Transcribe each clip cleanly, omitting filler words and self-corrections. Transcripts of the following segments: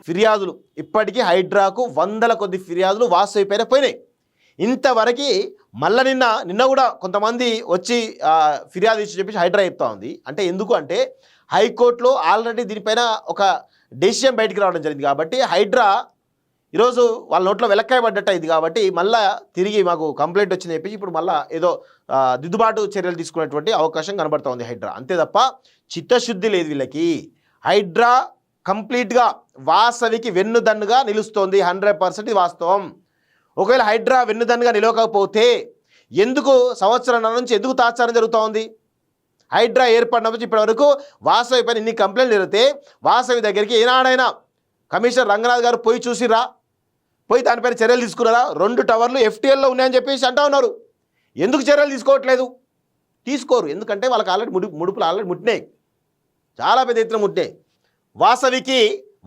ఫిర్యాదులు ఇప్పటికీ హైడ్రాకు వందల కొద్ది ఫిర్యాదులు వాస్తవి పైన పోయినాయి. ఇంతవరకు మళ్ళీ నిన్న కూడా కొంతమంది వచ్చి ఫిర్యాదు ఇచ్చి చెప్పేసి హైడ్రా చెప్తా ఉంది. అంటే ఎందుకు అంటే హైకోర్టులో ఆల్రెడీ దీనిపైన ఒక డెసిషన్ బయటికి రావడం జరిగింది కాబట్టి హైడ్రా ఈరోజు వాళ్ళ నోట్లో వెలక్కాయబడ్డట్టు అయింది కాబట్టి మళ్ళీ తిరిగి మాకు కంప్లైంట్ వచ్చిందని చెప్పేసి ఇప్పుడు మళ్ళీ ఏదో దిద్దుబాటు చర్యలు తీసుకునేటువంటి అవకాశం కనబడుతూ ఉంది హైడ్రా. అంతే తప్ప చిత్తశుద్ధి లేదు వీళ్ళకి. హైడ్రా కంప్లీట్గా వాసవికి వెన్నుదన్నుగా నిలుస్తోంది. 100% వాస్తవం. ఒకవేళ హైడ్రా వెన్నుదన్నుగా నిలవకపోతే ఎందుకు సంవత్సరం నుంచి ఎందుకు తాత్సారం జరుగుతూ ఉంది? హైడ్రా ఏర్పడినప్పుడు ఇప్పటి వరకు వాసవి పైన ఇన్ని కంప్లైంట్లు జరిగితే వాసవి దగ్గరికి ఏనాడైనా కమిషనర్ రంగనాథ్ గారు పోయి చూసిరా, పోయి దానిపైన చర్యలు తీసుకున్నారా? 2 టవర్లు FTLలో ఉన్నాయని చెప్పేసి అంటా ఉన్నారు. ఎందుకు చర్యలు తీసుకోవట్లేదు? తీసుకోరు. ఎందుకంటే వాళ్ళకి ఆల్రెడీ ముడుపులు ఆల్రెడీ ముట్టినాయి, చాలా పెద్ద ఎత్తున ముట్టినాయి.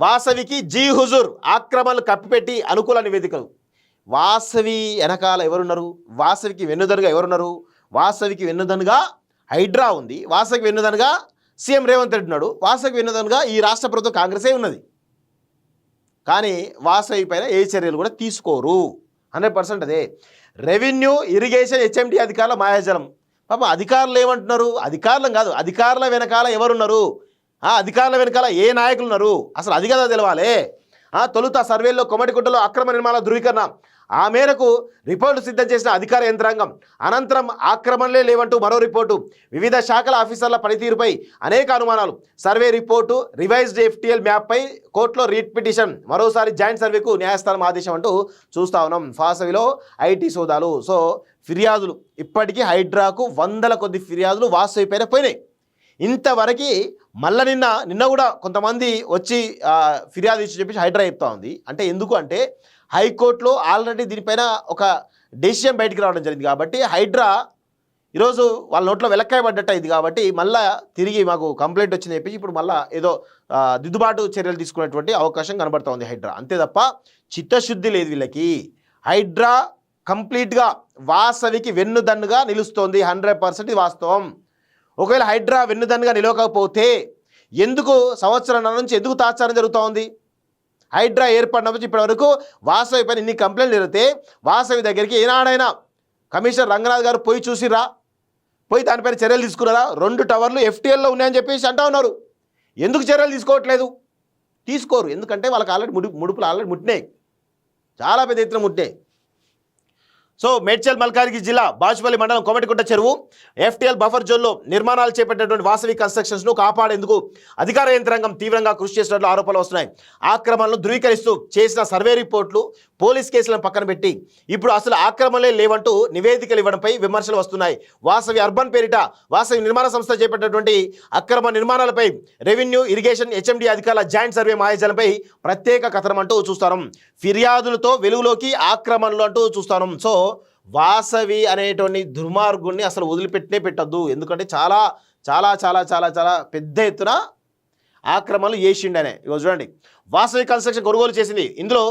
వాసవికి జీ హుజూర్ ఆక్రమణలు కప్పిపెట్టి అనుకూల నివేదికలు. వాసవి వెనకాల ఎవరున్నారు? వాసవికి వెన్నుదన్నుగా ఎవరున్నారు? వాసవికి వెన్నుదన్నుగా హైడ్రా ఉంది. వాసవికి వెన్నుదన్నుగా సీఎం రేవంత్ రెడ్డి ఉన్నాడు. వాసవికి వెన్నుదన్నుగా ఈ రాష్ట్ర ప్రభుత్వం కాంగ్రెసే ఉన్నది. కానీ వాసవి పైన ఏ చర్యలు కూడా తీసుకోరు. 100% అదే. రెవెన్యూ, ఇరిగేషన్, HMD అధికారుల మాయాజలం. పాప అధికారులు ఏమంటున్నారు? అధికారులం కాదు, అధికారుల వెనకాల ఎవరున్నారు? అధికారుల వెనకాల ఏ నాయకులు ఉన్నారు? అసలు అది కదా తెలవాలి. తొలుత సర్వేల్లో కొమటిగుట్టలో అక్రమ నిర్మాణ ధృవీకరణ, ఆ మేరకు రిపోర్టు సిద్ధం చేసిన అధికార యంత్రాంగం. అనంతరం ఆక్రమణలే లేవంటూ మరో రిపోర్టు. వివిధ శాఖల ఆఫీసర్ల పనితీరుపై అనేక అనుమానాలు. సర్వే రిపోర్టు, రివైజ్డ్ FTL మ్యాప్పై కోర్టులో రీట్ పిటిషన్. మరోసారి జాయింట్ సర్వేకు న్యాయస్థానం ఆదేశం అంటూ చూస్తా ఉన్నాం. వాసవిలో IT సోదాలు. సో ఫిర్యాదులు ఇప్పటికీ హైడ్రాకు వందల కొద్ది ఫిర్యాదులు వాసవి పైన పోయినాయి. ఇంతవరకు మళ్ళీ నిన్న కూడా కొంతమంది వచ్చి ఫిర్యాదు ఇచ్చి చెప్పేసి హైడ్రా చెప్తా ఉంది. అంటే ఎందుకు అంటే హైకోర్టులో ఆల్రెడీ దీనిపైన ఒక డెసిషన్ బయటికి రావడం జరిగింది కాబట్టి హైడ్రా ఈరోజు వాళ్ళ నోట్లో వెలక్కాయబడ్డట్టు అయింది కాబట్టి మళ్ళీ తిరిగి మాకు కంప్లైంట్ వచ్చిందని చెప్పేసి ఇప్పుడు మళ్ళీ ఏదో దిద్దుబాటు చర్యలు తీసుకునేటువంటి అవకాశం కనబడుతూ ఉంది హైడ్రా. అంతే తప్ప చిత్తశుద్ధి లేదు వీళ్ళకి. హైడ్రా కంప్లీట్గా వాసవికి వెన్నుదన్నుగా నిలుస్తోంది. 100% వాస్తవం. ఒకవేళ హైడ్రా వెన్నుదన్నుగా నిలవకపోతే ఎందుకు సంవత్సరం నుంచి ఎందుకు తాత్సారం జరుగుతూ ఉంది? హైడ్రా ఏర్పడినప్పుడు ఇప్పటి వరకు వాసవి పైన ఇన్ని కంప్లైంట్లు జరిగితే వాసవి దగ్గరికి ఏనాడైనా కమిషనర్ రంగనాథ్ గారు పోయి చూసిరా, పోయి దానిపైన చర్యలు తీసుకున్నారా? 2 టవర్లు FTLలో ఉన్నాయని చెప్పేసి అంటా ఉన్నారు. ఎందుకు చర్యలు తీసుకోవట్లేదు? తీసుకోరు. ఎందుకంటే వాళ్ళకి ఆల్రెడీ ముడుపులు ఆల్రెడీ ముట్టినాయి, చాలా పెద్ద ఎత్తున ముట్టినాయి. సో మేడ్చల్ మల్కాజ్గిరి జిల్లా బాచుపల్లి మండలం కొమటిగుట్ట చెరువు FTL బఫర్ జోన్లో నిర్మాణాలు చేపట్టినటువంటి వాసవి కన్స్ట్రక్షన్స్ను కాపాడేందుకు అధికార యంత్రాంగం తీవ్రంగా కృషి చేసినట్లు ఆరోపణలు వస్తున్నాయి. ఆక్రమణలు ధృవీకరిస్తూ చేసిన సర్వే రిపోర్టులు, పోలీస్ కేసులను పక్కన పెట్టి ఇప్పుడు అసలు ఆక్రమణలే లేవంటూ నివేదికలు ఇవ్వడంపై విమర్శలు వస్తున్నాయి. వాసవి అర్బన్ పేరిట వాసవి నిర్మాణ సంస్థ చేపట్టినటువంటి అక్రమ నిర్మాణాలపై రెవెన్యూ, ఇరిగేషన్, HMD అధికారుల జాయింట్ సర్వే మాయాజాలంపై ప్రత్యేక కథనం అంటూ చూస్తాం. ఫిర్యాదులతో వెలుగులోకి ఆక్రమణలు అంటూ చూస్తాం. సో వాసవి అనేటువంటి దుర్మార్గుణ్ణి అసలు వదిలిపెట్టే పెట్టద్దు. ఎందుకంటే చాలా చాలా చాలా చాలా చాలా పెద్ద ఎత్తున ఆక్రమణలు చేసిండనే. ఇగో చూడండి, వాసవి కన్స్ట్రక్షన్ కొనుగోలు చేసింది. ఇందులో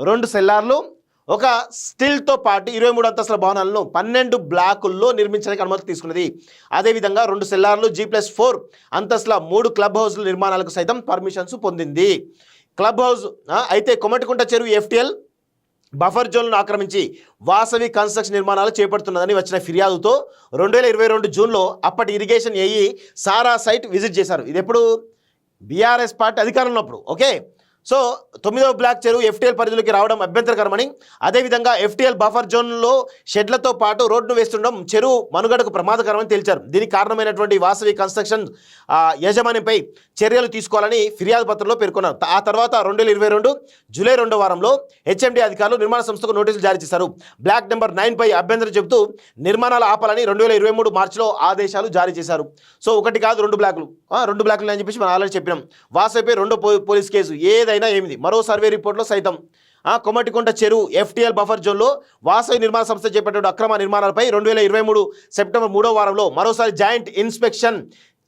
2 సెల్లార్లు, ఒక స్టిల్తో పాటు 23 అంతస్తుల భవనాలను 12 బ్లాకుల్లో నిర్మించడానికి అనుమతి తీసుకున్నది. అదేవిధంగా 2 సెల్లార్లు, G+4 అంతస్తుల 3 క్లబ్ హౌస్ల నిర్మాణాలకు సైతం పర్మిషన్స్ పొందింది. క్లబ్ హౌస్ అయితే కొమటిగుంట చెరువు FTL బఫర్ జోన్లను ఆక్రమించి వాసవి కన్స్ట్రక్షన్ నిర్మాణాలు చేపడుతున్నదని వచ్చిన ఫిర్యాదుతో 2022 జూన్లో అప్పటి ఇరిగేషన్ AE సారా సైట్ విజిట్ చేశారు. ఇది ఎప్పుడు? BRS పార్టీ అధికారంలో ఉన్నప్పుడు. ఓకే, సో 9వ బ్లాక్ చెరువు FTL పరిధిలోకి రావడం అభ్యంతరకరమని, అదేవిధంగా FTL బఫర్ జోన్లో షెడ్లతో పాటు రోడ్డు వేస్తుండడం చెరువు మనుగడకు ప్రమాదకరమని తేల్చారు. దీనికి కారణమైనటువంటి వాసవి కన్స్ట్రక్షన్ యజమానిపై చర్యలు తీసుకోవాలని ఫిర్యాదు పత్రంలో పేర్కొన్నారు. ఆ తర్వాత 2022 జూలై 2వ వారంలో HMD అధికారులు నిర్మాణ సంస్థకు నోటీసులు జారీ చేశారు. బ్లాక్ నెంబర్ 9 పై అభ్యంతరం చెబుతూ నిర్మాణాలు ఆపాలని 2023 మార్చిలో ఆదేశాలు జారీ చేశారు. సో ఒకటి కాదు, 2 బ్లాకులు, 2 బ్లాకులు అని చెప్పేసి మనం ఆల్రెడీ చెప్పినాం. వాసవిపై 2వ పోలీస్ కేసు ఏదైనా ఏమిది. మరో సర్వే రిపోర్ట్లో సైతం కొమటిగుంట చెరువు FTL బఫర్ జోన్లో వాసవి నిర్మాణ సంస్థ చేపట్టిన అక్రమ నిర్మాణాలపై 2023 సెప్టెంబర్ 3వ వారంలో మరోసారి జాయింట్ ఇన్స్పెక్షన్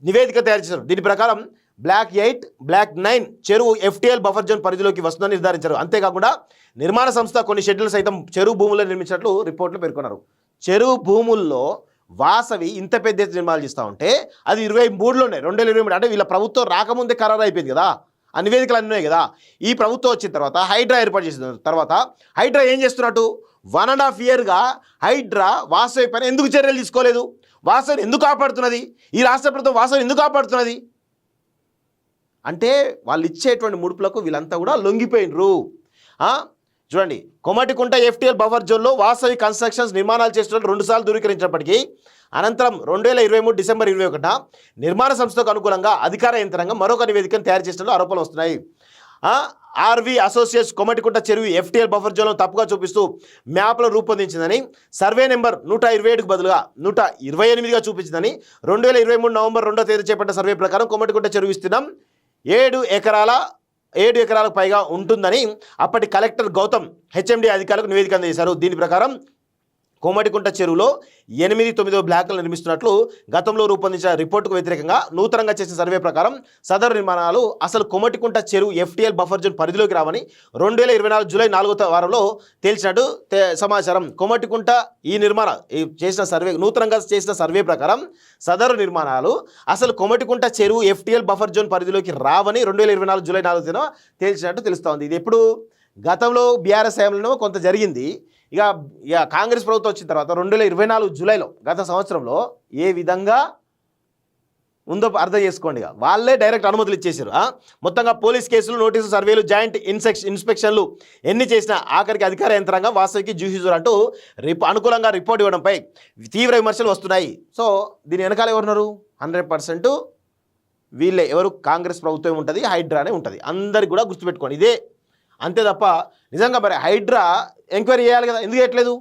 నివేదిక తయారు చేశారు. దీని ప్రకారం బ్లాక్ 8, బ్లాక్ 9 చెరువు FTL బఫర్ జోన్ పరిధిలోకి వస్తుందని నిర్ధారించారు. అంతేకాకుండా నిర్మాణ సంస్థ కొన్ని షెడ్యూల్ సైతం చెరువు భూముల్లో నిర్మించినట్లు రిపోర్టులు పేర్కొన్నారు. చెరువు భూముల్లో వాసవి ఇంత పెద్ద నిర్మాణాలు చేస్తూ ఉంటే అది 23లోనే 2023 అంటే వీళ్ళ ప్రభుత్వం రాకముందే ఖరారు అయిపోయింది కదా. ఆ నివేదికలు అన్నీ ఉన్నాయి కదా. ఈ ప్రభుత్వం వచ్చిన తర్వాత హైడ్రా ఏర్పాటు చేసిన తర్వాత హైడ్రా ఏం చేస్తున్నట్టు 1.5 ఇయర్గా హైడ్రా వాసవి పైన ఎందుకు చర్యలు తీసుకోలేదు? వాసవిని ఎందుకు కాపాడుతున్నది? ఈ రాష్ట్ర ప్రభుత్వం వాసవిని ఎందుకు కాపాడుతున్నది అంటే వాళ్ళు ఇచ్చేటువంటి ముడుపులకు వీళ్ళంతా కూడా లొంగిపోయినరు. చూడండి, కొమటికుంట FTL బఫర్ జోన్లో వాసవి కన్స్ట్రక్షన్స్ నిర్మాణాలు చేస్తున్న 2 సార్లు ధృవీకరించినప్పటికీ అనంతరం 2023 డిసెంబర్ 21 నిర్మాణ సంస్థకు అనుకూలంగా అధికార యంత్రాంగం మరొక నివేదికను తయారు చేసినట్లు ఆరోపణలు వస్తున్నాయి. ఆర్వి అసోసియేట్స్ కొమటికుంట చెరువు FTL బఫర్ జోన్లో తప్పుగా చూపిస్తూ మ్యాప్లో రూపొందించిందని, సర్వే నెంబర్ 127కు బదులుగా 128గా చూపించిందని 2023 నవంబర్ 2వ తేదీ చేపట్టిన సర్వే ప్రకారం కొమటికుంట చెరువు విస్తీర్ణం 7 ఎకరాలకు పైగా ఉంటుందని అప్పటి కలెక్టర్ గౌతమ్ HMD అధికారులకు నివేదిక అందజేశారు. దీని ప్రకారం కొమటికుంట చెరువులో 8-9 బ్లాక్లు నిర్మిస్తున్నట్లు గతంలో రూపొందించిన రిపోర్టుకు వ్యతిరేకంగా నూతనంగా చేసిన సర్వే ప్రకారం సదరు నిర్మాణాలు అసలు కొమటికుంట చెరువు FTL బఫర్ జోన్ పరిధిలోకి రావని 2024 జూలై 4వ వారంలో తేల్చినట్టు సమాచారం. కొమటికుంట నూతనంగా చేసిన సర్వే ప్రకారం సదరు నిర్మాణాలు అసలు కొమటికుంట చెరువు FTL బఫర్ జోన్ పరిధిలోకి రావని 2024 జూలై 4వ తేల్చినట్టు తెలుస్తోంది. ఇది ఎప్పుడు గతంలో బీఆర్ఎస్ హయాంలో కొంత జరిగింది. ఇక కాంగ్రెస్ ప్రభుత్వం వచ్చిన తర్వాత 2024 జూలైలో గత సంవత్సరంలో ఏ విధంగా ఉందో అర్థం చేసుకోండి. ఇక వాళ్ళే డైరెక్ట్ అనుమతులు ఇచ్చేసారు. మొత్తంగా పోలీస్ కేసులు, నోటీసులు, సర్వేలు, జాయింట్ ఇన్స్పెక్షన్లు ఎన్ని చేసినా ఆఖరికి అధికార యంత్రాంగం వాస్తవికి జూహిజుర్ అంటూ అనుకూలంగా రిపోర్ట్ ఇవ్వడంపై తీవ్ర విమర్శలు వస్తున్నాయి. సో దీని వెనకాల ఎవరున్నారు? 100% వీళ్ళే. ఎవరు? కాంగ్రెస్ ప్రభుత్వం ఉంటుంది, హైడ్రానే ఉంటుంది. అందరికి కూడా గుర్తుపెట్టుకోండి ఇదే. అంతే తప్ప నిజంగా మరి హైడ్రా ఎంక్వైరీ చేయాలి కదా, ఎందుకు చేయట్లేదు?